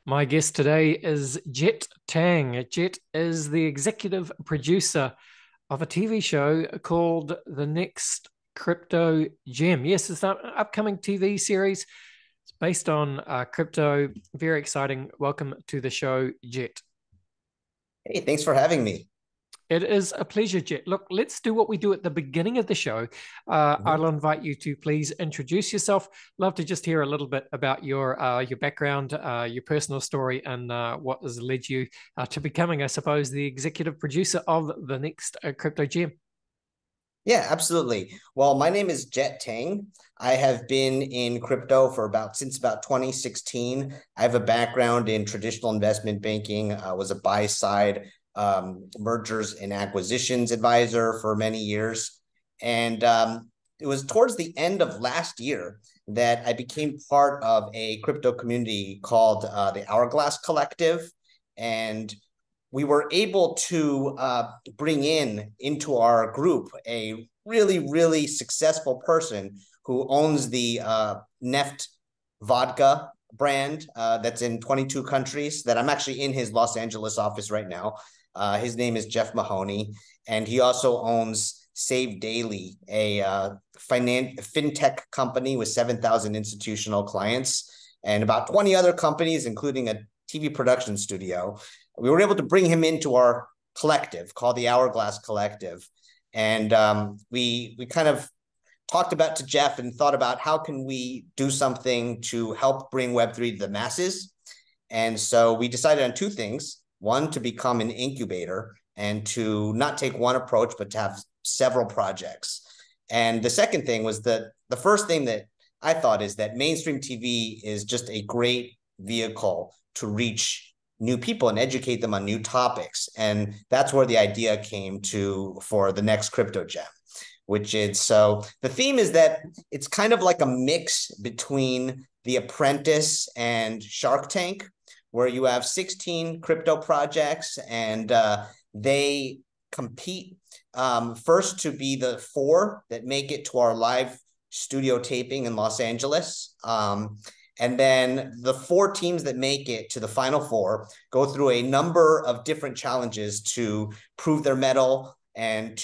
My guest today is Jett Tang. Jett is the executive producer of a TV show called The Next Crypto Gem. Yes, it's an upcoming TV series. It's based on crypto. Very exciting. Welcome to the show, Jett. Hey, thanks for having me. It is a pleasure, Jett. Look, let's do what we do at the beginning of the show. Mhm. I'll invite you to please introduce yourself. Love to just hear a little bit about your background, your personal story, and what has led you to becoming, I suppose, the executive producer of the next Crypto Gem. Yeah, absolutely. Well, my name is Jett Tang. I have been in crypto for since about 2016. I have a background in traditional investment banking. I was a buy side mergers and acquisitions advisor for many years. And it was towards the end of last year that I became part of a crypto community called the Hourglass Collective. And we were able to bring into our group a really successful person who owns the Neft vodka brand that's in 22 countries that I'm actually in his Los Angeles office right now. His name is Jeff Mahoney, and he also owns Save Daily, a fintech company with 7,000 institutional clients and about 20 other companies, including a TV production studio. We were able to bring him into our collective called the Hourglass Collective. And we kind of talked about to Jeff and thought about how can we do something to help bring Web3 to the masses. And so we decided on two things. One, to become an incubator and to not take one approach, but to have several projects. And the second thing was that the first thing that I thought is that mainstream TV is just a great vehicle to reach new people and educate them on new topics. And that's where the idea came to for the next crypto gem, which is, so the theme is that it's kind of like a mix between The Apprentice and Shark Tank, where you have 16 crypto projects and they compete first to be the four that make it to our live studio taping in Los Angeles. And then the four teams that make it to the final four go through a number of different challenges to prove their mettle and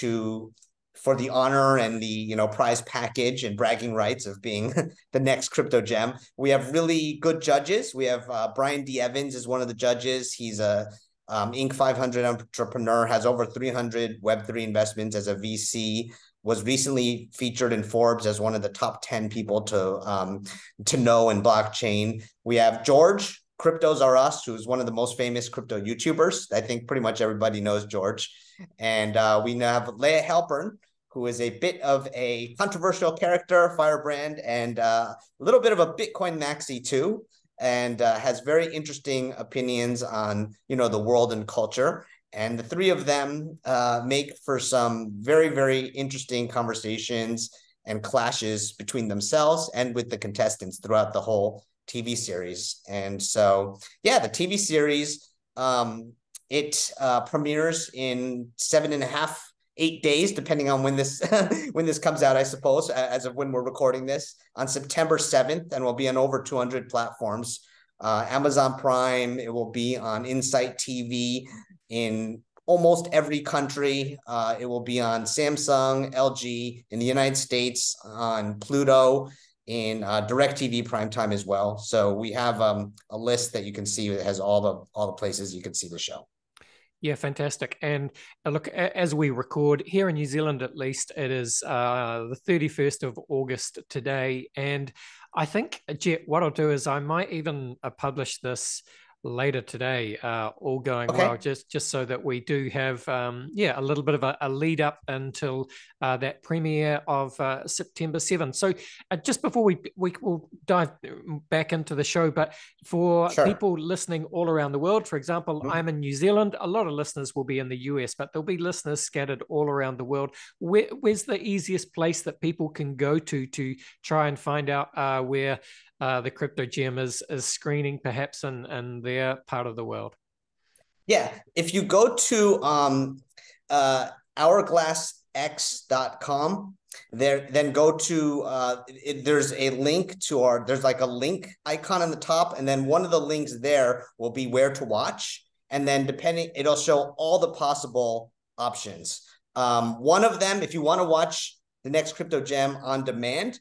for the honor and the prize package and bragging rights of being the next crypto gem. We have really good judges. We have Brian D. Evans is one of the judges. He's a Inc. 500 entrepreneur, has over 300 Web3 investments as a VC, was recently featured in Forbes as one of the top 10 people to know in blockchain. We have George, Cryptos Are Us, who's one of the most famous crypto YouTubers. I think pretty much everybody knows George. And we have Layah Heilpern, who is a bit of a controversial character, firebrand, and a little bit of a Bitcoin maxi too, and has very interesting opinions on the world and culture. And the three of them make for some very interesting conversations and clashes between themselves and with the contestants throughout the whole TV series. And so, yeah, the TV series, it premieres in 7.5, 8 days, depending on when this when this comes out, I suppose, as of when we're recording this, on September 7th, and will be on over 200 platforms. Amazon Prime, it will be on Insight TV in almost every country. It will be on Samsung, LG, in the United States, on Pluto, in DirecTV primetime as well. So we have a list that you can see that has all the places you can see the show. Yeah, fantastic. And look, as we record here in New Zealand, at least, it is the 31st of August today. And I think, Jett, what I'll do is I might even publish this later today, all going well, Okay. just so that we do have, a little bit of a lead up until that premiere of September 7th. So just before we will dive back into the show, but for Sure. people listening all around the world, for example, Mhm. I'm in New Zealand. A lot of listeners will be in the US, but there'll be listeners scattered all around the world. Where's the easiest place that people can go to try and find out where the crypto gem is screening, perhaps in their part of the world? Yeah, if you go to Hourglass xx.com. There, then go to there's a link to our, there's like a link icon on the top, and then one of the links there will be where to watch, and then depending, it'll show all the possible options. One of them, if you want to watch the next crypto gem on demand,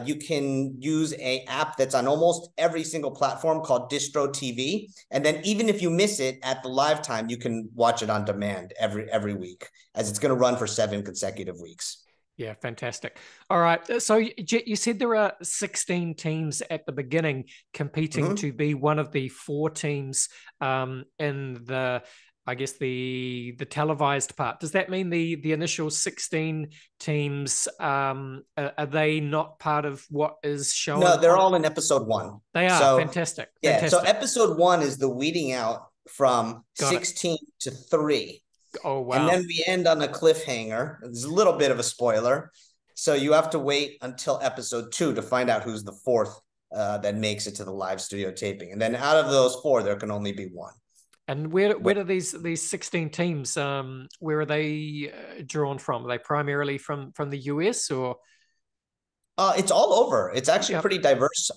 you can use an app that's on almost every single platform called Distro TV. And then even if you miss it at the live time, you can watch it on demand every week, as it's going to run for 7 consecutive weeks. Yeah, fantastic. All right. So, Jett, you said there are 16 teams at the beginning competing to be one of the 4 teams in the, I guess, the televised part. Does that mean the initial 16 teams, are they not part of what is shown? No, they're all in episode 1. They are. So, fantastic. Yeah. Fantastic. So episode 1 is the weeding out from 16 to 3. Oh, wow. And then we end on a cliffhanger. It's a little bit of a spoiler. So you have to wait until episode 2 to find out who's the 4th that makes it to the live studio taping. And then out of those 4, there can only be 1. And where do these 16 teams, where are they drawn from? Are they primarily from the US, or? It's all over. It's actually pretty diverse.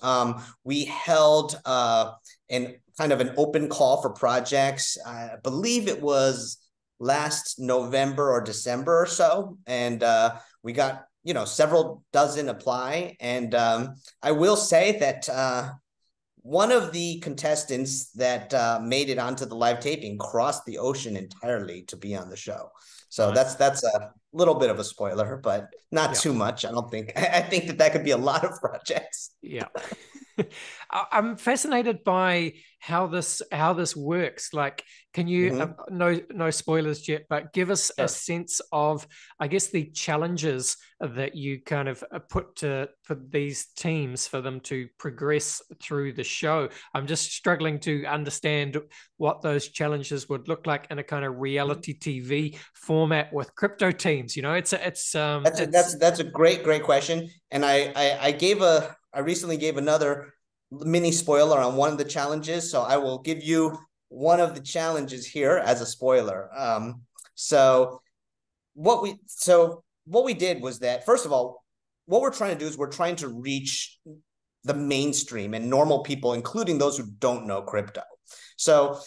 We held an kind of an open call for projects. I believe it was last November or December or so, and we got several dozen apply. And I will say that one of the contestants that made it onto the live taping crossed the ocean entirely to be on the show. So nice. that's a little bit of a spoiler, but not too much. I don't think. I think that could be a lot of projects. Yeah. I'm fascinated by how this works. Like, can you no spoilers yet, but give us a sense of, I guess, the challenges that you kind of put for these teams for them to progress through the show. I'm just struggling to understand what those challenges would look like in a kind of reality TV format with crypto teams. That's a great question, and I recently gave another mini spoiler on one of the challenges, so I will give you one of the challenges here as a spoiler. So what we did was that, first of all, what we're trying to do is we're trying to reach the mainstream and normal people, including those who don't know crypto. So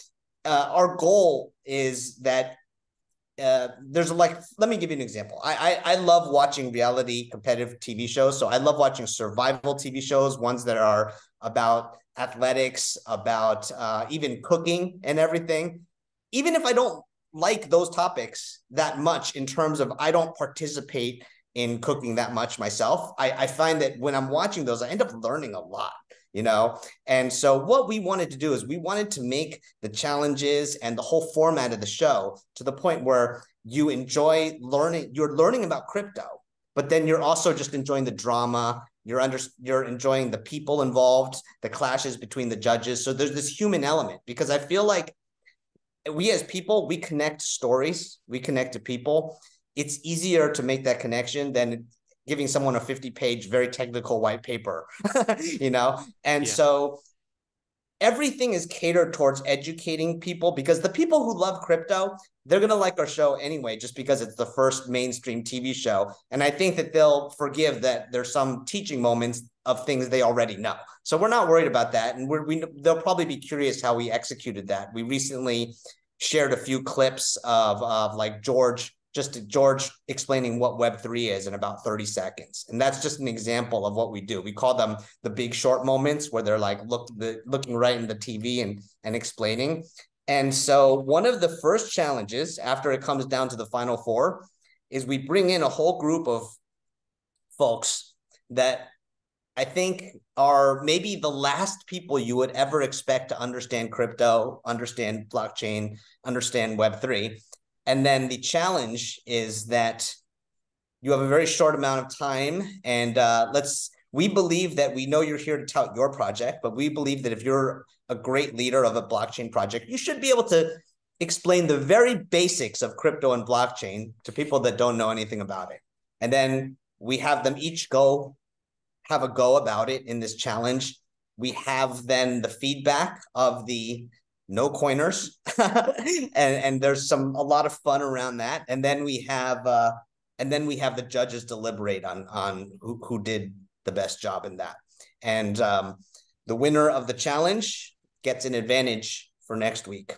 our goal is that let me give you an example. I love watching reality competitive TV shows. So I love watching survival TV shows, ones that are about athletics, about even cooking and everything. Even if I don't like those topics that much, in terms of I don't participate in cooking that much myself, I find that when I'm watching those, I end up learning a lot. And so what we wanted to do is we wanted to make the challenges and the whole format of the show to the point where you enjoy learning. You're learning about crypto, but then you're also just enjoying the drama. You're enjoying the people involved, the clashes between the judges. So there's this human element, because I feel like we as people, we connect stories, we connect to people. It's easier to make that connection than giving someone a 50-page, very technical white paper, And so everything is catered towards educating people, because the people who love crypto, they're going to like our show anyway, just because it's the first mainstream TV show. And I think that they'll forgive that there's some teaching moments of things they already know. So we're not worried about that. And they'll probably be curious how we executed that. We recently shared a few clips of like George explaining what Web3 is in about 30 seconds. And that's just an example of what we do. We call them the big short moments, where they're like looking right in the TV and explaining. And so one of the first challenges after it comes down to the final 4 is we bring in a whole group of folks that I think are maybe the last people you would ever expect to understand crypto, understand blockchain, understand Web3. And then the challenge is that you have a very short amount of time. And we believe that we know you're here to tout your project, but we believe that if you're a great leader of a blockchain project, you should be able to explain the very basics of crypto and blockchain to people that don't know anything about it. And then we have them each have a go about it in this challenge. We have then the feedback of the no coiners and there's a lot of fun around that. And then we have and then we have the judges deliberate on who did the best job in that. And the winner of the challenge gets an advantage for next week.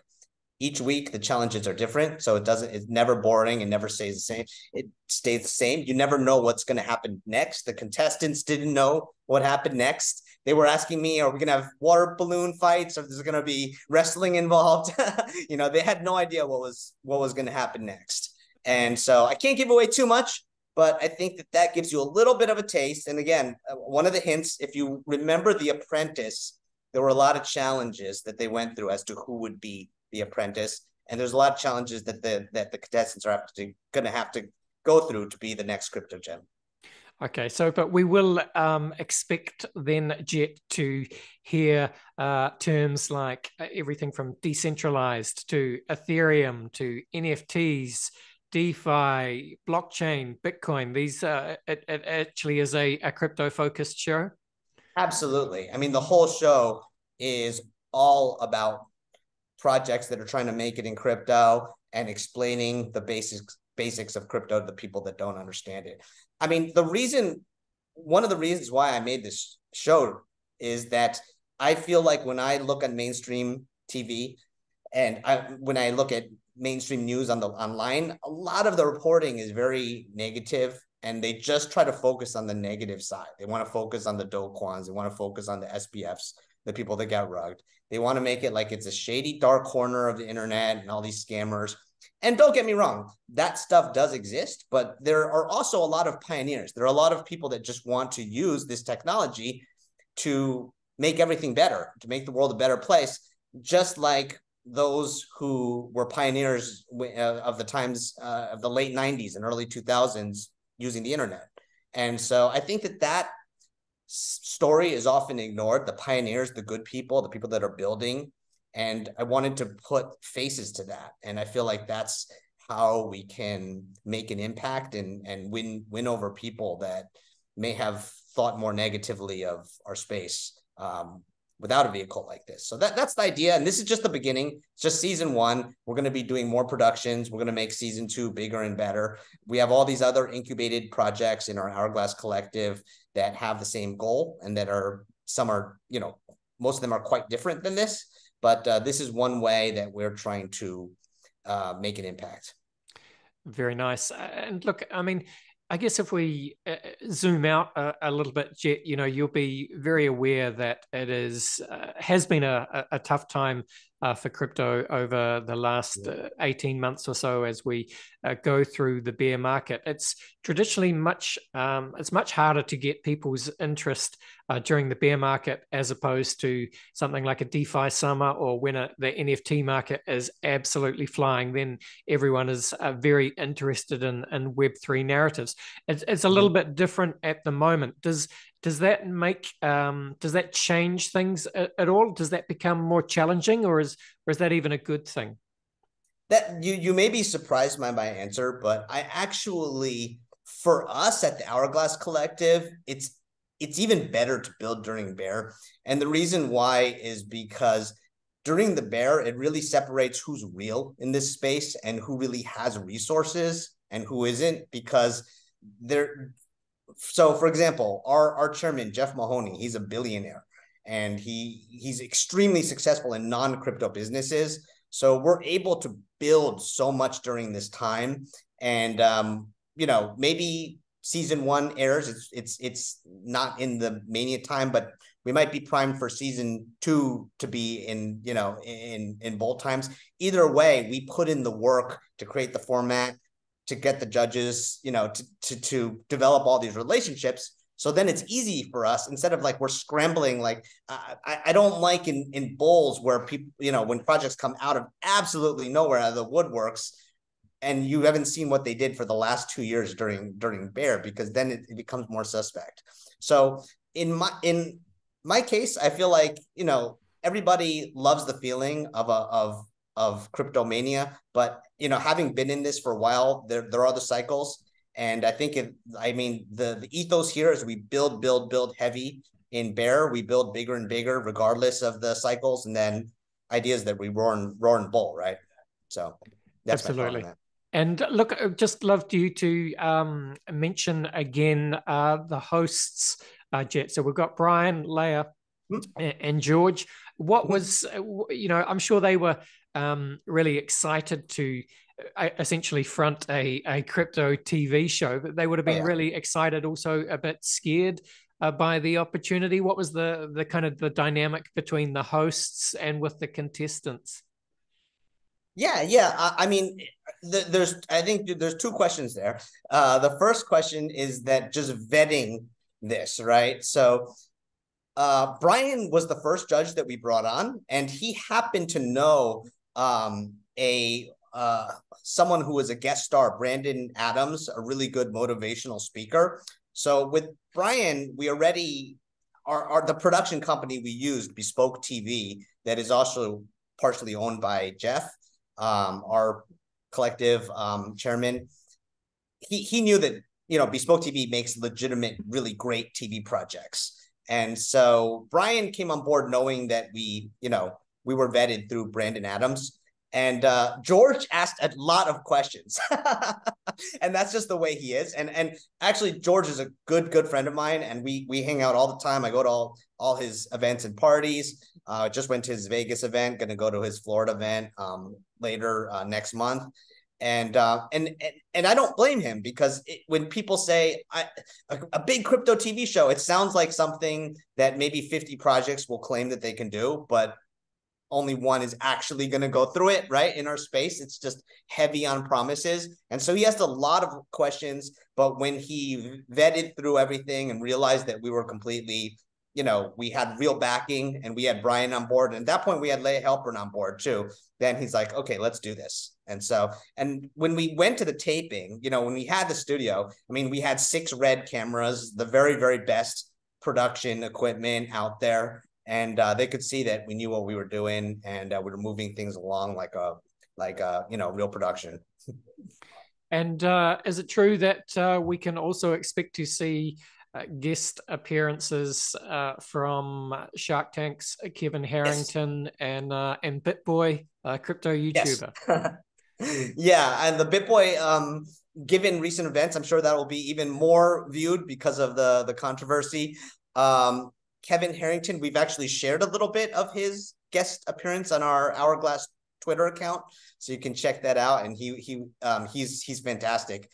Each week, the challenges are different. So it's never boring and never stays the same. It stays the same. You never know what's going to happen next. The contestants didn't know what happened next. They were asking me, are we going to have water balloon fights? Or is there going to be wrestling involved? They had no idea what was going to happen next. And so I can't give away too much, but I think that gives you a little bit of a taste. And again, one of the hints, if you remember The Apprentice, there were a lot of challenges that they went through as to who would be the apprentice. And there's a lot of challenges that the contestants are going to have to go through to be the next crypto gem. Okay, but we will expect then, Jett, to hear terms like everything from decentralized to Ethereum to NFTs, DeFi, blockchain, Bitcoin. These it actually is a crypto-focused show. Absolutely. I mean, the whole show is all about projects that are trying to make it in crypto and explaining the basics of crypto to the people that don't understand it. I mean, one of the reasons why I made this show is that I feel like when I look at mainstream TV and when I look at mainstream news online, a lot of the reporting is very negative, and they just try to focus on the negative side. They want to focus on the Do Kwons. They want to focus on the SPFs, the people that got rugged. They want to make it like it's a shady, dark corner of the internet and all these scammers. And don't get me wrong, that stuff does exist, but there are also a lot of pioneers. There are a lot of people that just want to use this technology to make everything better, to make the world a better place, just like those who were pioneers of the times of the late 90s and early 2000s using the internet. And so I think that story is often ignored, the pioneers, the good people, the people that are building. And I wanted to put faces to that. And I feel like that's how we can make an impact and win over people that may have thought more negatively of our space without a vehicle like this. So that's the idea. And this is just the beginning. It's just season 1. We're going to be doing more productions. We're going to make season 2 bigger and better. We have all these other incubated projects in our Hourglass collective that have the same goal, and that most of them are quite different than this. But this is one way that we're trying to make an impact. Very nice. And look, I mean, I guess if we zoom out a little bit, Jett, you'll be very aware that it has been a tough time for crypto over the last 18 months or so as we go through the bear market. It's traditionally much harder to get people's interest during the bear market as opposed to something like a DeFi summer, or when the NFT market is absolutely flying, then everyone is very interested in Web3 narratives. It's a little bit different at the moment. Does that change things at all? Does that become more challenging, or is that even a good thing? That you may be surprised by my answer, but I actually, for us at the Hourglass Collective, it's even better to build during bear. And the reason why is because during the bear, it really separates who's real in this space and who really has resources and who isn't, because so for example, our chairman, Jeff Mahoney, he's a billionaire, and he's extremely successful in non-crypto businesses. So we're able to build so much during this time. And maybe season 1 airs, it's not in the mania time, but we might be primed for season 2 to be in bull times. Either way, we put in the work to create the format, to get the judges, to develop all these relationships. So then it's easy for us, instead of like we're scrambling. Like I don't like in bulls where people, when projects come out of absolutely nowhere, out of the woodworks, and you haven't seen what they did for the last 2 years during bear, because then it becomes more suspect. So in my case, I feel like everybody loves the feeling of cryptomania, but having been in this for a while, there are the cycles. And I think the ethos here is we build heavy. In bear, we build bigger and bigger regardless of the cycles, and then ideas that we roar and bull, right? So that's absolutely. my thought on that. And look, I'd just loved you to mention again the hosts, Jett. So we've got Brian, Layah, and George. What was, I'm sure they were really excited to essentially front a crypto TV show, but they would have Oh, been yeah. really excited, also a bit scared by the opportunity. What was the kind of the dynamic between the hosts and with the contestants? Yeah. I mean, I think there's two questions there. The first question is that just vetting this, right? So Brian was the first judge that we brought on, and he happened to know a someone who was a guest star, Brandon Adams, a really good motivational speaker. So with Brian, we already the production company we used, Bespoke TV, that is also partially owned by Jeff, our collective chairman. He knew that Bespoke TV makes legitimate, really great TV projects. And so Brian came on board knowing that we were vetted through Brandon Adams. And George asked a lot of questions. And that's just the way he is. And actually, George is a good friend of mine, and we hang out all the time. I go to all his events and parties. Just went to his Vegas event, going to go to his Florida event later next month. And I don't blame him, because when people say a big crypto TV show, it sounds like something that maybe 50 projects will claim that they can do, but only one is actually going to go through it, right? In our space, it's just heavy on promises. And so he asked a lot of questions, but when he vetted through everything and realized that we were completely, we had real backing, and we had Brian on board. And at that point, we had Layah Heilpern on board too. Then he's like, okay, let's do this. And when we went to the taping, when we had the studio, I mean, we had 6 Red cameras, the very, very best production equipment out there. And they could see that we knew what we were doing, and we were moving things along like a real production. And is it true that we can also expect to see guest appearances from Shark Tank's Kevin Harrington and BitBoy, crypto YouTuber? Yes. Yeah, and the BitBoy, given recent events, I'm sure that will be even more viewed because of the controversy. Kevin Harrington, we've actually shared a little bit of his guest appearance on our Hourglass Twitter account, so you can check that out. And he's fantastic.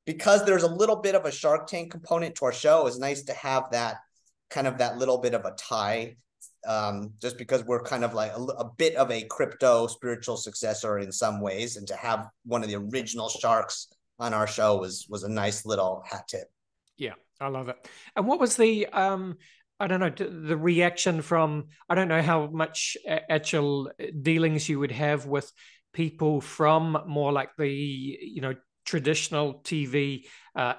Because there's a little bit of a Shark Tank component to our show, it's nice to have that little bit of a tie, just because we're kind of like a bit of a crypto spiritual successor in some ways, and to have one of the original sharks on our show was a nice little hat tip. Yeah, I love it. And what was the I don't know, the reaction from, I don't know how much actual dealings you would have with people from more like the, traditional TV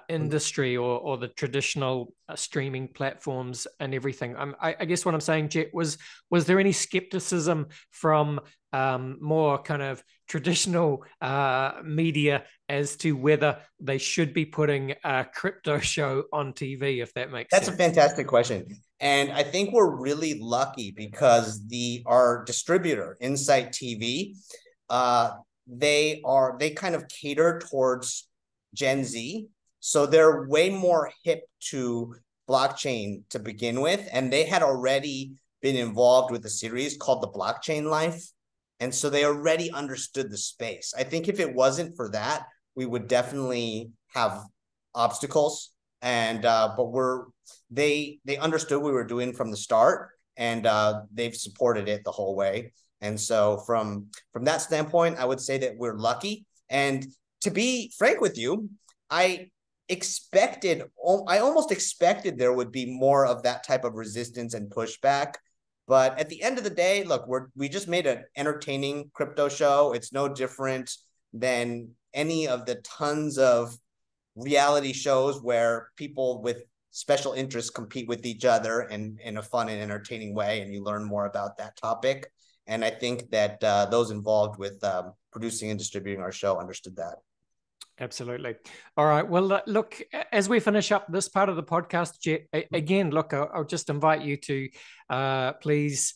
industry, or the traditional streaming platforms and everything. I guess what I'm saying, Jett, was there any skepticism from more kind of traditional media as to whether they should be putting a crypto show on TV, if that makes sense? That's a fantastic question. And I think we're really lucky, because our distributor, Insight TV, they kind of cater towards Gen Z. So they're way more hip to blockchain to begin with. And they had already been involved with a series called The Blockchain Life. And so they already understood the space. I think if it wasn't for that, we would definitely have obstacles. And but they understood what we were doing from the start, and they've supported it the whole way. And so from that standpoint, I would say that we're lucky. And to be frank with you, I almost expected there would be more of that type of resistance and pushback. But at the end of the day, look, we just made an entertaining crypto show. It's no different than any of the tons of reality shows where people with special interests compete with each other in a fun and entertaining way, and you learn more about that topic. And I think that those involved with producing and distributing our show understood that. Absolutely. All right. Well, look, as we finish up this part of the podcast, Jett, again, look, I'll just invite you to please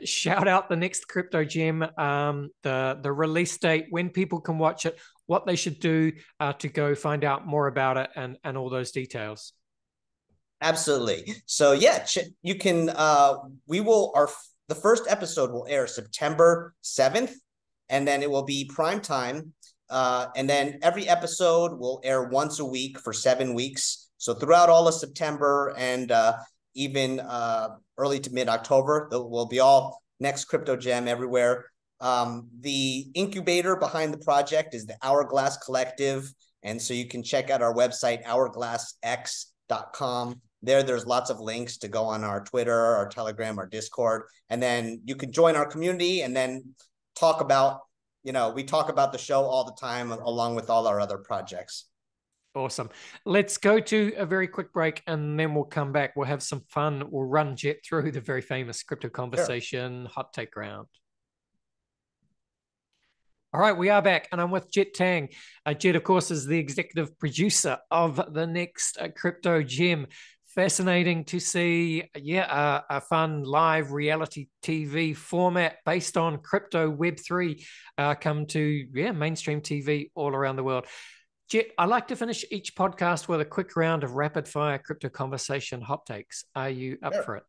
shout out the next crypto gem, the release date, when people can watch it, what they should do to go find out more about it and all those details. Absolutely. So yeah, you can, the first episode will air September 7th, and then it will be prime time. And then every episode will air once a week for 7 weeks. So throughout all of September and even early to mid-October, will be all next crypto gem everywhere. The incubator behind the project is the Hourglass Collective. And so you can check out our website, hourglassx.com. There's lots of links to go on our Twitter, our Telegram, our Discord. And then you can join our community and then talk about, we talk about the show all the time along with all our other projects. Awesome. Let's go to a very quick break and then we'll come back. We'll have some fun. We'll run Jett through the very famous crypto conversation hot take round. All right, we are back, and I'm with Jett Tang. Jett, of course, is the executive producer of the next crypto gem. Fascinating to see, a fun live reality TV format based on crypto Web3 come to mainstream TV all around the world. Jett, I like to finish each podcast with a quick round of rapid fire crypto conversation hot takes. Are you up for it?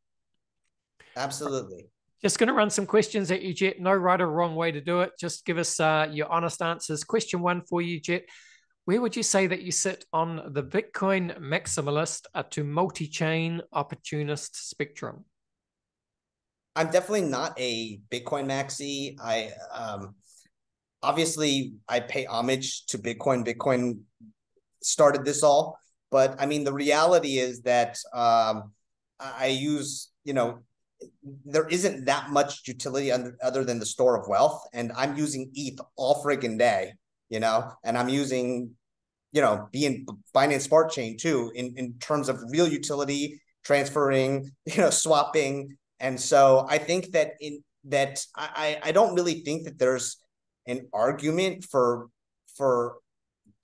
Absolutely. Just going to run some questions at you, Jett. No right or wrong way to do it. Just give us your honest answers. Question one for you, Jett. Where would you say that you sit on the Bitcoin maximalist to multi-chain opportunist spectrum? I'm definitely not a Bitcoin maxi. Obviously I pay homage to Bitcoin. Bitcoin started this all, but I mean, the reality is that I use, there isn't that much utility other than the store of wealth. And I'm using ETH all friggin' day, and I'm using, being Binance Smart Chain too, in terms of real utility, transferring, swapping. And so I think that I don't really think that there's an argument for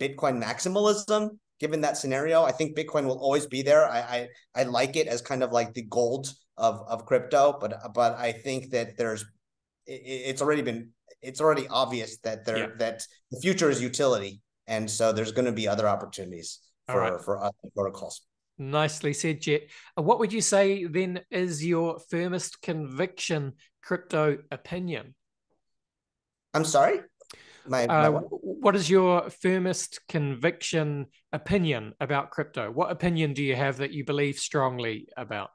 Bitcoin maximalism, given that scenario. I think Bitcoin will always be there. I like it as kind of like the gold of crypto, but I think that it's already obvious that that the future is utility, and so there's going to be other opportunities for other protocols. Nicely said, Jett. What would you say then is your firmest conviction crypto opinion? I'm sorry? What is your firmest conviction opinion about crypto? What opinion do you have that you believe strongly about?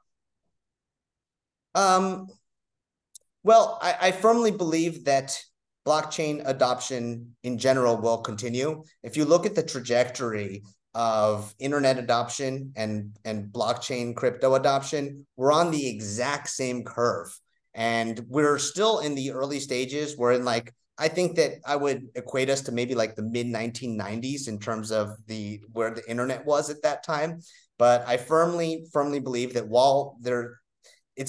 Well, I firmly believe that blockchain adoption in general will continue. If you look at the trajectory of internet adoption and blockchain crypto adoption, we're on the exact same curve. And we're still in the early stages. We're in I think that I would equate us to maybe like the mid 1990s in terms of where the internet was at that time. But I firmly believe that while there's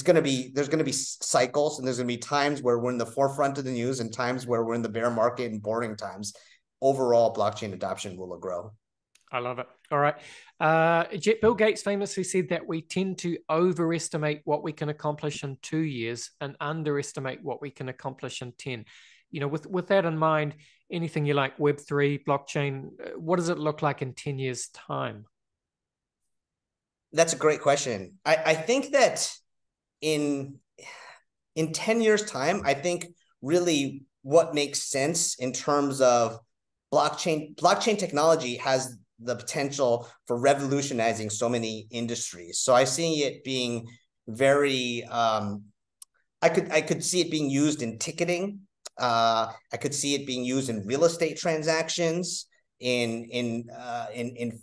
going to be cycles, and there's going to be times where we're in the forefront of the news and times where we're in the bear market and boring times, overall blockchain adoption will grow. I love it. All right. Jett, Bill Gates famously said that we tend to overestimate what we can accomplish in 2 years and underestimate what we can accomplish in 10. With that in mind, anything you like, Web3, blockchain, what does it look like in 10 years' time? That's a great question. I think that in 10 years' time, I think really what makes sense in terms of blockchain technology has the potential for revolutionizing so many industries. So I see it being very, I could see it being used in ticketing. I could see it being used in real estate transactions, in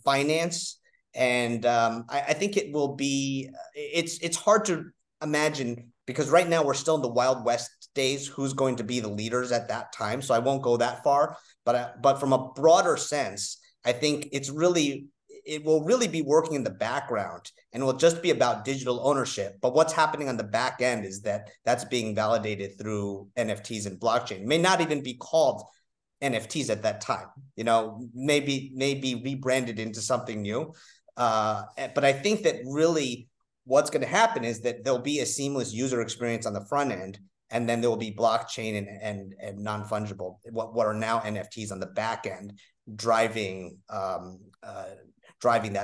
finance. And I think it will be, it's hard to imagine, because right now we're still in the Wild West days, who's going to be the leaders at that time. So I won't go that far, but from a broader sense, I think it will really be working in the background, and will just be about digital ownership. But what's happening on the back end is that's being validated through NFTs and blockchain. It may not even be called NFTs at that time, maybe rebranded into something new. But I think that really what's going to happen is that there'll be a seamless user experience on the front end. and then there will be blockchain and non-fungible, what are now NFTs on the back end, driving that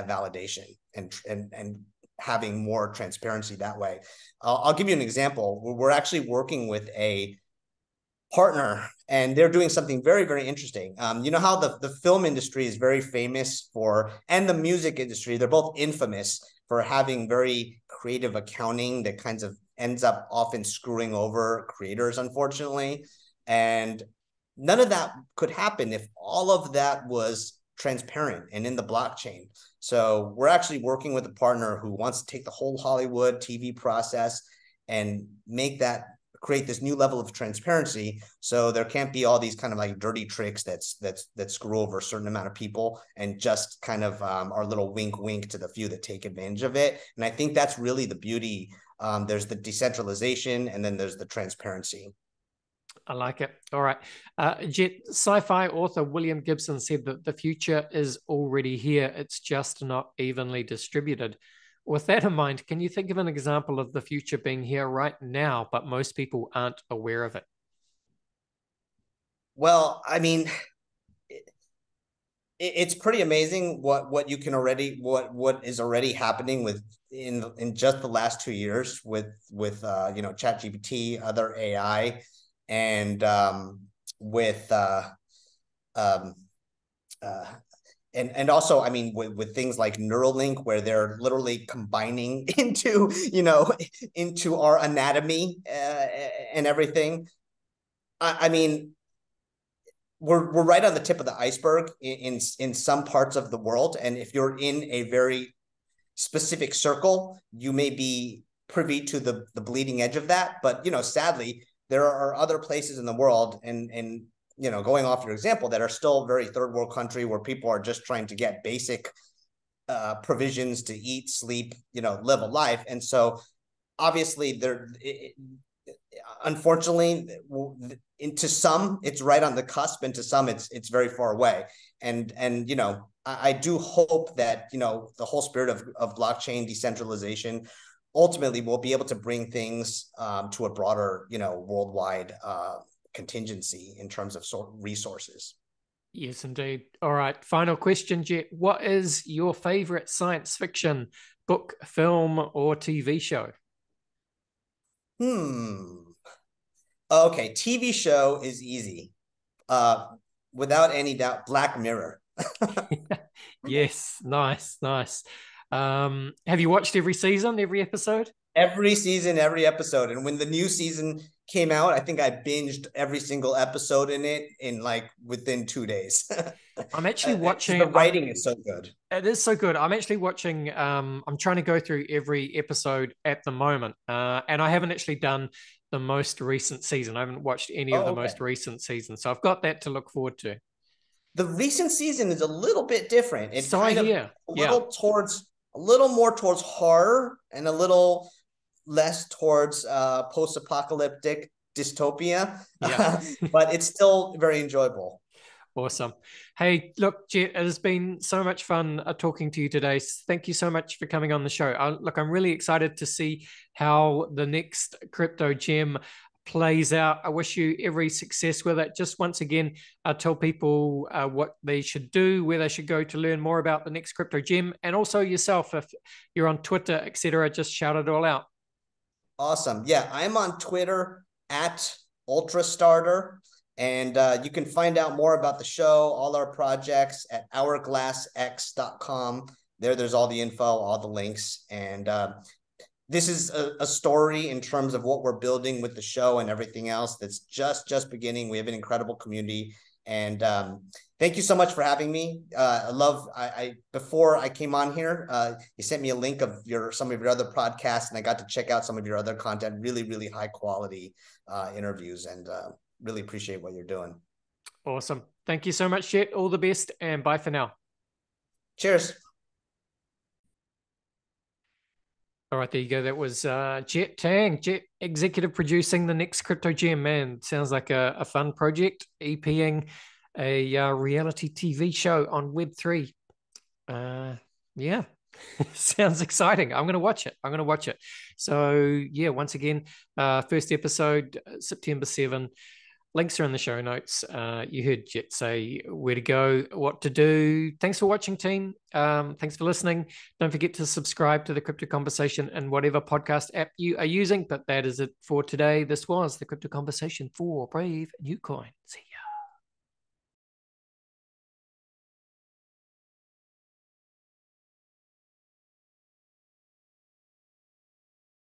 validation and having more transparency that way. I'll give you an example. We're actually working with a partner, and they're doing something very, very interesting. You know how the film industry is very famous for, and the music industry, they're both infamous for having very creative accounting that kinds of ends up often screwing over creators, unfortunately. And none of that could happen if all of that was transparent and in the blockchain. So we're actually working with a partner who wants to take the whole Hollywood TV process and create this new level of transparency, so there can't be all these kind of like dirty tricks that screw over a certain amount of people, and just kind of our little wink to the few that take advantage of it. And I think that's really the beauty. There's the decentralization, and then there's the transparency. I like it. All right. Jett, sci-fi author William Gibson said that the future is already here. It's just not evenly distributed. With that in mind, can you think of an example of the future being here right now, but most people aren't aware of it? Well, I mean, it's pretty amazing what you can already what is already happening with in just the last 2 years with ChatGPT, other AI, and with and also, I mean, with things like Neuralink, where they're literally combining into our anatomy and everything. I mean, we're right on the tip of the iceberg in some parts of the world, and if you're in a very specific circle, you may be privy to the bleeding edge of that. But sadly, there are other places in the world, and going off your example, that are still very third world country, where people are just trying to get basic provisions to eat, sleep, live a life. And so obviously unfortunately, into some it's right on the cusp, and to some it's very far away. And I do hope that the whole spirit of blockchain decentralization ultimately will be able to bring things to a broader worldwide contingency in terms of resources. Yes, indeed. All right. Final question, Jett. What is your favorite science fiction book, film, or TV show? Okay, TV show is easy. Without any doubt, Black Mirror. Yes, nice. Have you watched every season, every episode? Every season, every episode. And when the new season came out, I think I binged every single episode in it in within 2 days. I'm actually watching. The writing is so good. It is so good. I'm actually watching. I'm trying to go through every episode at the moment, and I haven't actually done the most recent season. I haven't watched any of the most recent seasons, so I've got that to look forward to. The recent season is a little bit different. It's so kind of a little more towards horror, and a little less towards post-apocalyptic dystopia, but it's still very enjoyable. Awesome. Hey, look, Jett, it has been so much fun talking to you today. Thank you so much for coming on the show. I'm really excited to see how the next crypto gem plays out. I wish you every success with it. Just once again, tell people what they should do, where they should go to learn more about the next crypto gem, and also yourself, if you're on Twitter, etc. Just shout it all out. Awesome. Yeah, I'm on Twitter at UltraStarter. And you can find out more about the show, all our projects at hourglassx.com. There's all the info, all the links. And this is a story in terms of what we're building with the show and everything else that's just beginning. We have an incredible community. And thank you so much for having me. Before I came on here, you sent me a link of some of your other podcasts, and I got to check out some of your other content, really, really high quality interviews, and really appreciate what you're doing. Awesome. Thank you so much, Jett. All the best, and bye for now. Cheers. All right, there you go. That was Jett Tang, Jett executive producing the next crypto gem. Man, sounds like a fun project, EPing a reality TV show on Web3. Yeah, Sounds exciting. I'm going to watch it. So yeah, once again, first episode, September 7. Links are in the show notes. You heard Jett say where to go, what to do. Thanks for watching, team. Thanks for listening. Don't forget to subscribe to the Crypto Conversation and whatever podcast app you are using. But that is it for today. This was the Crypto Conversation for Brave New Coin. See you.